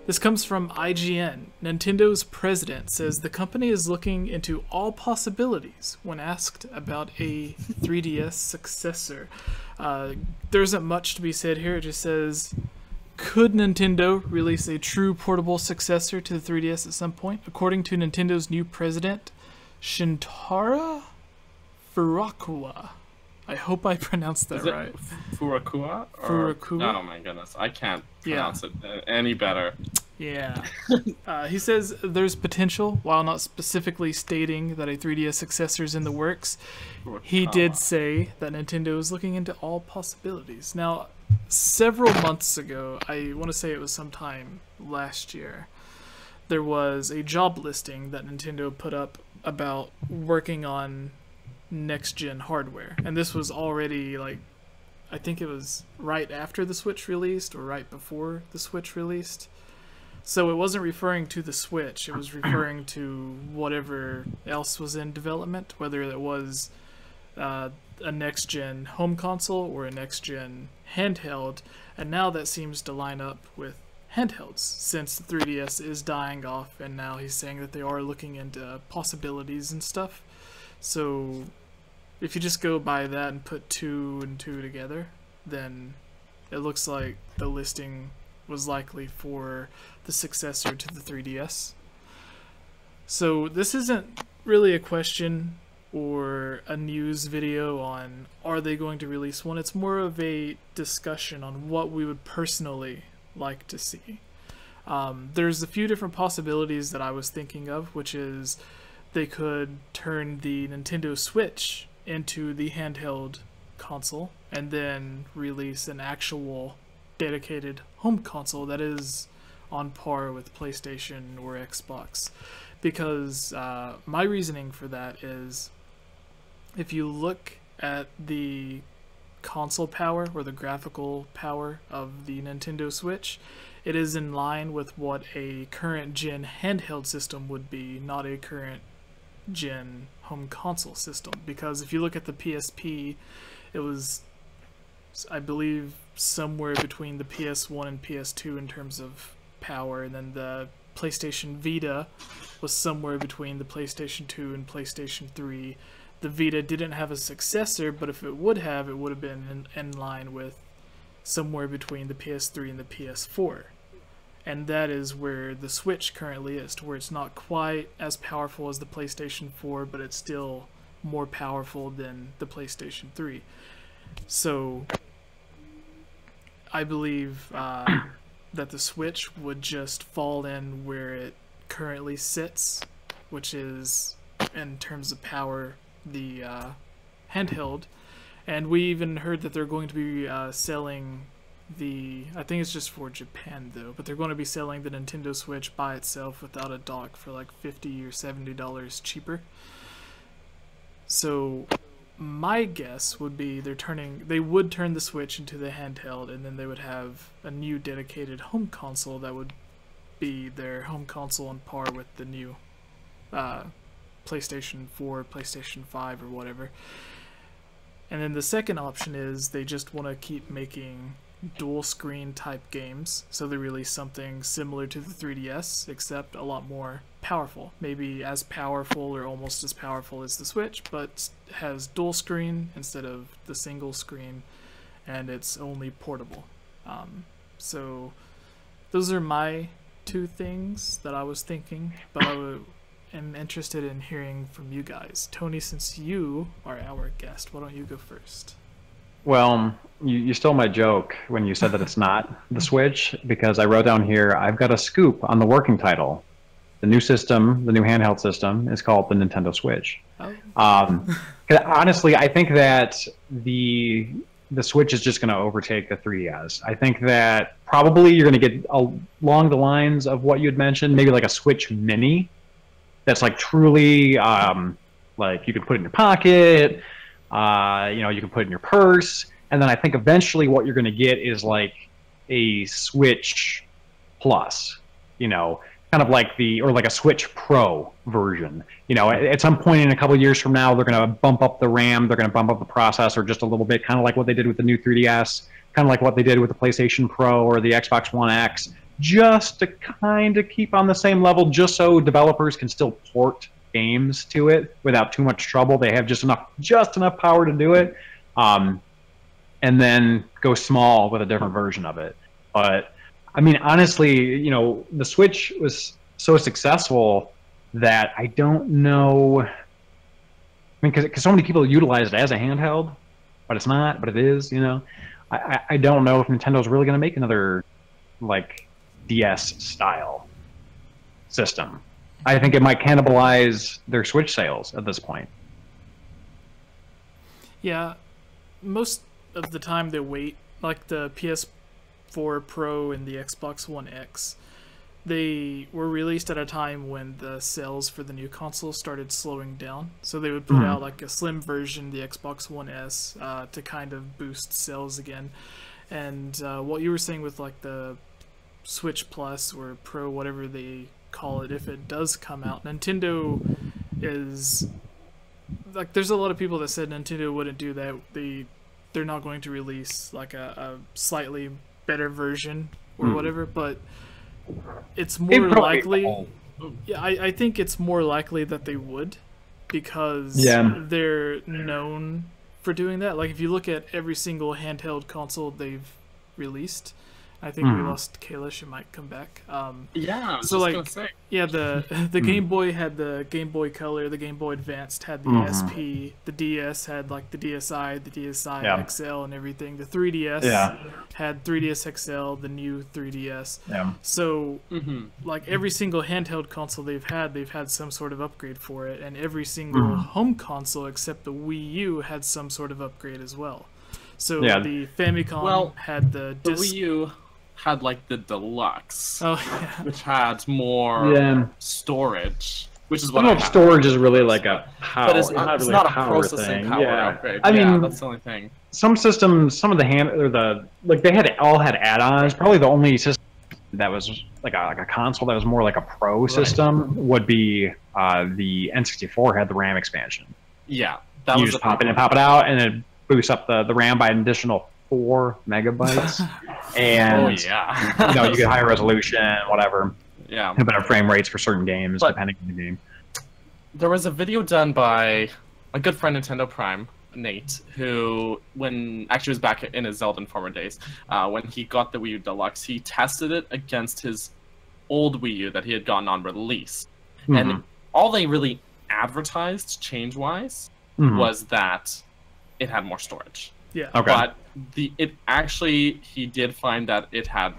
This comes from IGN. Nintendo's president says the company is looking into all possibilities when asked about a 3DS successor. There isn't much to be said here. It just says, could Nintendo release a true portable successor to the 3DS at some point? According to Nintendo's new president, Shintaro Furukawa. I hope I pronounced that right. Furukawa? Furukawa? Oh my goodness, I can't pronounce it any better. Yeah. He says there's potential, while not specifically stating that a 3DS successor is in the works. He did say that Nintendo is looking into all possibilities. Now, several months ago, I want to say it was sometime last year, there was a job listing that Nintendo put up about working on next-gen hardware. And this was already, like, I think it was right after the Switch released or right before the Switch released. So it wasn't referring to the Switch, it was referring to whatever else was in development, whether it was a next-gen home console or a next-gen handheld. And now that seems to line up with handhelds, since the 3DS is dying off, and now he's saying that they are looking into possibilities and stuff. So if you just go by that and put 2 and 2 together, then it looks like the listing was likely for the successor to the 3DS. So this isn't really a question or a news video on are they going to release one. It's more of a discussion on what we would personally like to see. There's a few different possibilities that I was thinking of, which is they could turn the Nintendo Switch into the handheld console and then release an actual dedicated home console that is on par with PlayStation or Xbox. Because my reasoning for that is, if you look at the console power or the graphical power of the Nintendo Switch, it is in line with what a current gen handheld system would be, not a current gen home console system. Because if you look at the PSP, it was, I believe, somewhere between the PS1 and PS2 in terms of power, and then the PlayStation Vita was somewhere between the PlayStation 2 and PlayStation 3. The Vita didn't have a successor, but if it would have been in line with somewhere between the PS3 and the PS4. And that is where the Switch currently is, to where it's not quite as powerful as the PlayStation 4, but it's still more powerful than the PlayStation 3. So I believe that the Switch would just fall in where it currently sits, which is, in terms of power, the handheld. And we even heard that they're going to be selling the, I think it's just for Japan though, but they're going to be selling the Nintendo Switch by itself without a dock for like $50 or $70 cheaper. So my guess would be they would turn the Switch into the handheld, and then they would have a new dedicated home console that would be their home console on par with the new PlayStation 4, PlayStation 5, or whatever. And then the second option is they just want to keep making dual screen type games, so they release something similar to the 3DS except a lot more powerful, maybe as powerful or almost as powerful as the Switch, but has dual screen instead of the single screen, and it's only portable. So those are my two things that I was thinking, but am interested in hearing from you guys. Tony, since you are our guest, why don't you go first? Well, you stole my joke when you said that it's not the Switch, because I wrote down here, I've got a scoop on the working title. The new system, the new handheld system, is called the Nintendo Switch. Oh. Honestly, I think that the Switch is just going to overtake the 3DS. I think that probably you're going to get along the lines of what you had mentioned, maybe like a Switch Mini that's like truly, like you can put it in your pocket, you can put it in your purse, and then I think eventually what you're going to get is like a Switch Plus, kind of like like a Switch Pro version. At some point in a couple of years from now, they're going to bump up the RAM, they're going to bump up the processor just a little bit, kind of like what they did with the new 3DS, kind of like what they did with the PlayStation Pro or the Xbox One X, just to kind of keep on the same level, just so developers can still port games to it without too much trouble. They have just enough power to do it, and then go small with a different version of it. But I mean, honestly, you know, the Switch was so successful that I don't know. I mean, because so many people utilize it as a handheld, but it's not. But it is. You know, I don't know if Nintendo's really going to make another like DS style system. I think it might cannibalize their Switch sales at this point. Yeah, most of the time they wait, like the PS4 Pro and the Xbox One X. They were released at a time when the sales for the new console started slowing down. So they would put out like a slim version, the Xbox One S, to kind of boost sales again. And what you were saying with like the Switch Plus or Pro, whatever they call it, if it does come out, Nintendo is like, there's a lot of people that said Nintendo wouldn't do that. They're not going to release like a slightly better version or whatever, but it's more likely. Yeah, I think it's more likely that they would, because they're known for doing that. Like if you look at every single handheld console they've released, I think we lost Kayla. She might come back. Yeah, I was so just like, gonna say. yeah, the Game Boy had the Game Boy Color, the Game Boy Advanced had the SP, the DS had like the DSi, the DSi XL, and everything. The 3DS had 3DS XL, the new 3DS. Yeah. So like every single handheld console they've had some sort of upgrade for it, and every single home console except the Wii U had some sort of upgrade as well. So the Famicom had the Wii U had like the deluxe, which had more storage, which is what I don't know if storage is really like a power, but it's really not a a power processing thing. power upgrade. I mean, that's the only thing. Some systems, some of the they all had add-ons. Probably the only system that was like a console that was more like a pro system would be the N64 had the RAM expansion. Yeah, that you was just pop it and pop it out, and it boosts up the RAM by an additional 4 megabytes, and you know, you get higher resolution, whatever. Yeah, better frame rates for certain games, depending on the game. There was a video done by a good friend, Nintendo Prime, Nate, who, when actually was back in his Zelda Informer days, when he got the Wii U Deluxe, he tested it against his old Wii U that he had gotten on release, and all they really advertised change-wise was that it had more storage. Yeah. Okay. But he did find that it had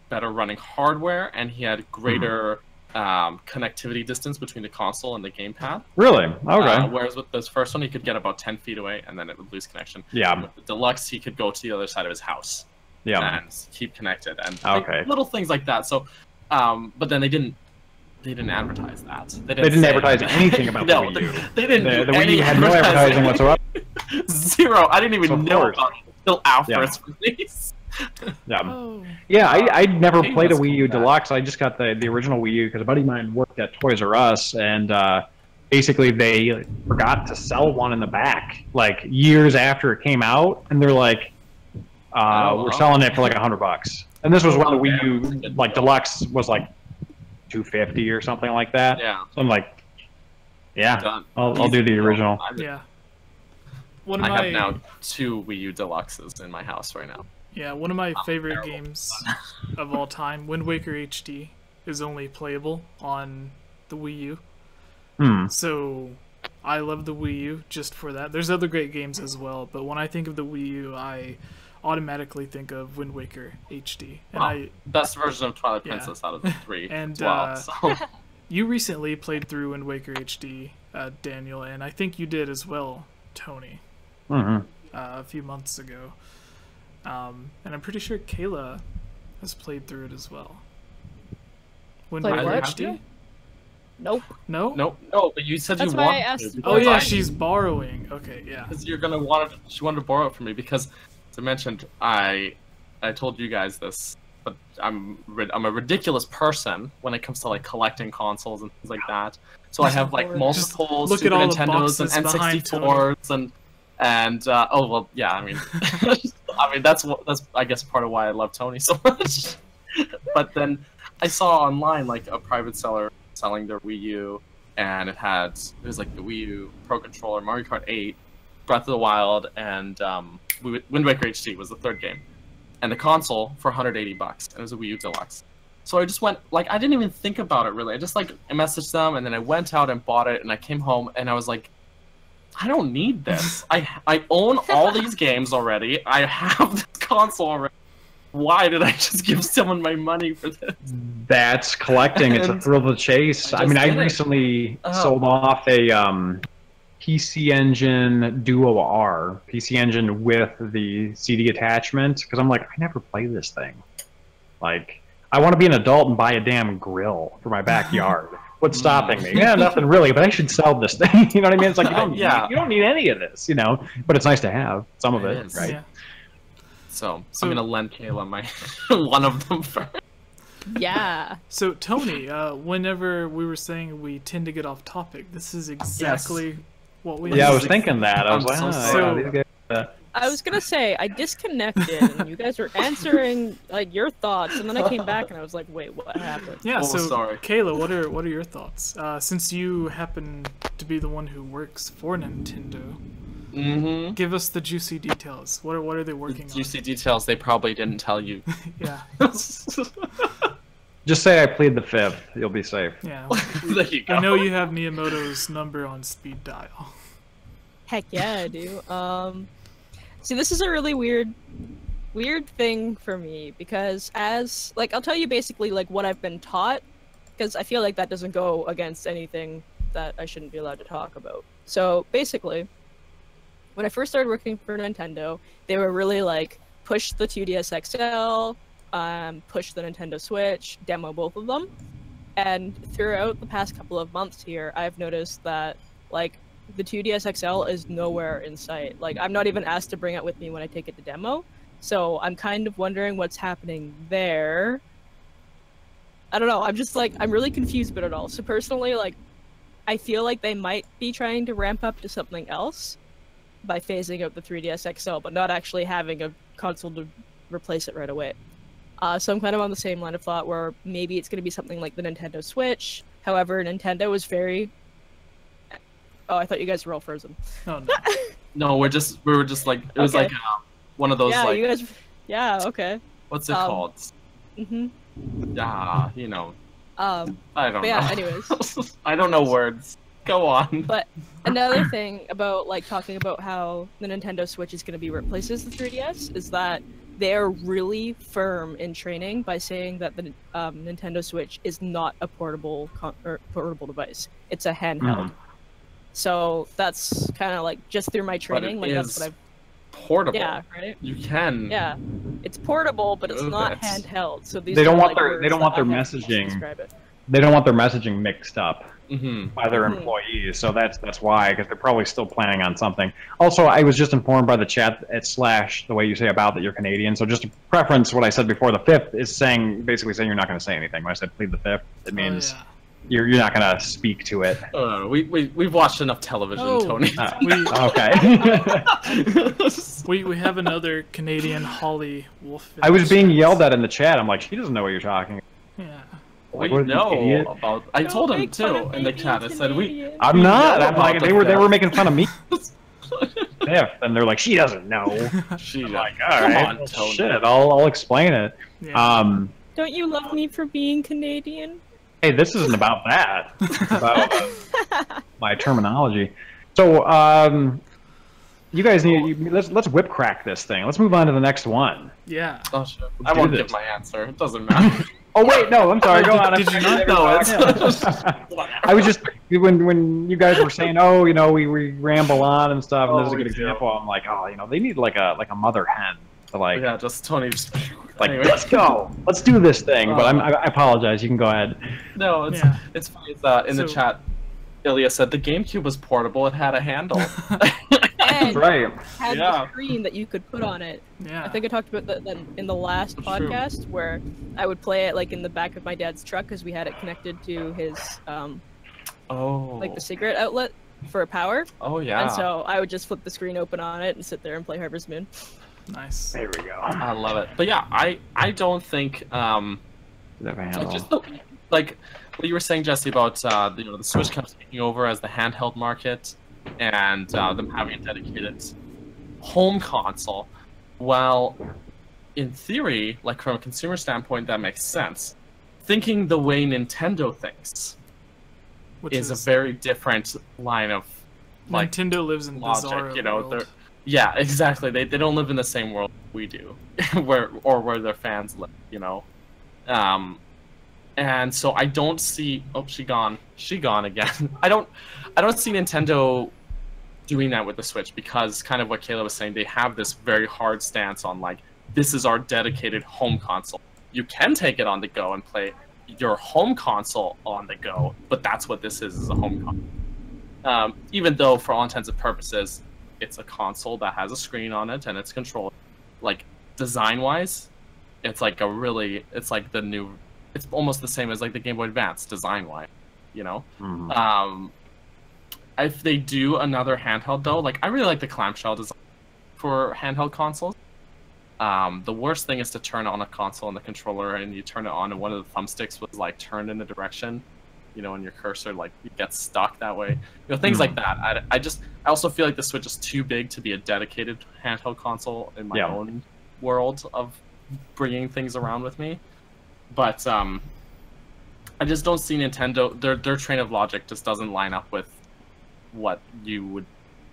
better running hardware, and he had greater connectivity distance between the console and the gamepad. Really? Okay. Whereas with this first one, he could get about 10 feet away, and then it would lose connection. Yeah. And with the Deluxe, he could go to the other side of his house. Yeah. And keep connected, and like, little things like that. So, but then they didn't advertise that. They didn't advertise anything about the Wii U. They didn't. The Wii U had no advertising whatsoever. Zero. I didn't even know about it until after its release. I'd never played a Wii U Deluxe. I just got the original Wii U because a buddy of mine worked at Toys R Us, and basically they forgot to sell one in the back like years after it came out, and they're like, we're selling it for like $100. And this was when the Wii U like Deluxe was like $250 or something like that. Yeah. So I'm like, I'll do the original. Yeah. I have now 2 Wii U Deluxes in my house right now. Yeah, one of my favorite games of all time, Wind Waker HD, is only playable on the Wii U. So I love the Wii U just for that. There's other great games as well, but when I think of the Wii U, I automatically think of Wind Waker HD. And best version of Twilight Princess out of the 3 and, as well. So. You recently played through Wind Waker HD, Daniel, and I think you did as well, Tony, a few months ago. And I'm pretty sure Kayla has played through it as well. Wind Waker HD? Nope. No? No, but you said That's you why wanted I asked to. Oh yeah, she's borrowing. Okay, yeah. Because she wanted to borrow it from me because, as I mentioned, I told you guys this, but I'm a ridiculous person when it comes to like collecting consoles and things like that. So I have like multiple Super Nintendos and N64s and I mean, that's I guess part of why I love Tony so much. But then I saw online like a private seller selling their Wii U, and it was like the Wii U Pro Controller, Mario Kart 8, Breath of the Wild, and Wind Waker HD was the third game, and the console for $180, and it was a Wii U Deluxe. So I just went, like, I didn't even think about it really. I just like messaged them, and then I went out and bought it, and I came home and I was like, I don't need this. I own all these games already. I have this console already. Why did I just give someone my money for this? That's collecting. It's a thrill of the chase. I mean, I recently sold off a PC Engine Duo R, PC Engine with the CD attachment, because I'm like, I never play this thing. Like, I want to be an adult and buy a damn grill for my backyard. What's stopping me? Yeah, nothing really, but I should sell this thing. You know what I mean? It's like, you don't need any of this, you know? But it's nice to have some of it, right? Yeah. So I'm going to lend Kayla my one of them first. Yeah. So, Tony, whenever we were saying we tend to get off topic, this is exactly what we... Yeah, I was thinking that. I was like, so I was gonna say, I disconnected, and you guys were answering like your thoughts, and then I came back and I was like, wait, what happened? Yeah, so sorry. Kayla, what are your thoughts? Since you happen to be the one who works for Nintendo, give us the juicy details. What are they working on? Juicy details they probably didn't tell you. Yeah. just say I plead the fifth. You'll be safe. Yeah. There you go. I know you have Miyamoto's number on speed dial. Heck yeah, I do. See, this is a really weird thing for me, because I'll tell you basically like what I've been taught, because I feel like that doesn't go against anything that I shouldn't be allowed to talk about. So basically, when I first started working for Nintendo, they were really like, push the 2DS XL, push the Nintendo Switch, demo both of them. And throughout the past couple of months here, I've noticed that like the 2DS XL is nowhere in sight. Like, I'm not even asked to bring it with me when I take it to demo. So I'm kind of wondering what's happening there. I don't know, I'm just like, I'm really confused about it all. So personally, like, I feel like they might be trying to ramp up to something else by phasing out the 3DS XL, but not actually having a console to replace it right away. So I'm kind of on the same line of thought where maybe it's going to be something like the Nintendo Switch. However, Nintendo is very... Oh, I thought you guys were all frozen. Oh, no. No, we were just like, it was like one of those yeah, like... you guys... Yeah, okay. What's it called? Yeah, you know. I don't know. Anyways. I don't know words. Go on. But another thing about like talking about how the Nintendo Switch is going to be replaces the 3DS is that they're really firm in training by saying that the Nintendo Switch is not a portable device. It's a handheld. So that's kind of like just through my training, like that's what I've portable. Yeah, right. You can. Yeah, it's portable, but it's not handheld. So these they don't want like their messaging. They don't want their messaging mixed up by their employees. So that's why, because they're probably still planning on something. Also, I was just informed by the chat at / the way you say about that you're Canadian. So just to preference what I said before, the fifth is basically saying you're not going to say anything. When I said plead the fifth, it means. You're not gonna speak to it. We've watched enough television, Tony. Okay. we have another Canadian Holly Wolf. I was being yelled at in the chat. I'm like, she doesn't know what you're talking about. Yeah. Like, we know about. I told him too in the chat. I said I'm not. I'm like they were making fun of me. And they're like, she doesn't know. I'm like, all right, well, shit. I'll explain it. Yeah. Don't you love me for being Canadian? Hey, this isn't about that. It's about my terminology. So, you guys let's whip crack this thing. Let's move on to the next one. Yeah. Oh shit. I won't give my answer. It doesn't matter. Oh wait, no, I'm sorry. Go on. Did you not know it? I was just when you guys were saying, oh, you know, we ramble on and stuff, and this is a good example. I'm like, oh, you know, they need like a mother hen to like. Yeah, just Tony. Like, let's go. Let's do this thing. But I apologize. You can go ahead. No, it's funny. In the chat, Ilya said the GameCube was portable. It had a handle. And right. had the screen that you could put on it. Yeah. I think I talked about that in the last podcast where I would play it like in the back of my dad's truck because we had it connected to his like the cigarette outlet for power. Oh yeah. And so I would just flip the screen open on it and sit there and play Harvest Moon. Nice. There we go. I love it. But yeah, I don't think just like what you were saying, Jesse, about the Switch kind of taking over as the handheld market and them having a dedicated home console. Well, in theory, like from a consumer standpoint, that makes sense. Thinking the way Nintendo thinks is a very different line of like Nintendo lives in logic. bizarre world. Yeah, exactly. They don't live in the same world we do, where their fans live. And so I don't see. Oh, she gone again. I don't see Nintendo doing that with the Switch, because kind of what Kayla was saying, they have this very hard stance on like, this is our dedicated home console. You can take it on the go and play your home console on the go, but that's what this is a home console. Even though for all intents and purposes, it's a console that has a screen on it and it's controlled. Like design wise, it's like it's almost the same as like the Game Boy Advance design wise, Mm-hmm. If they do another handheld though, like I really like the clamshell design for handheld consoles. The worst thing is to turn on a console and the controller and you turn it on and one of the thumbsticks was like turned in a direction, and your cursor like gets stuck that way. Things like that. I also feel like the Switch is too big to be a dedicated handheld console in my own world of bringing things around with me. But I just don't see Nintendo. Their train of logic just doesn't line up with what you would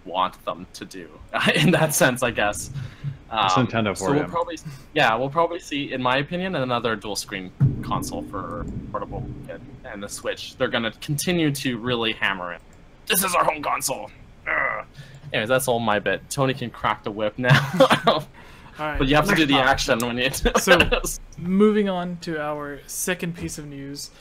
want them to do in that sense, I guess. It's Nintendo for you. We'll probably see, in my opinion, another dual screen console for portable and the Switch. They're gonna continue to really hammer it. This is our home console. Ugh. Anyways, that's all my bit. Tony can crack the whip now. All right. But you have to do the action when you. So, moving on to our second piece of news.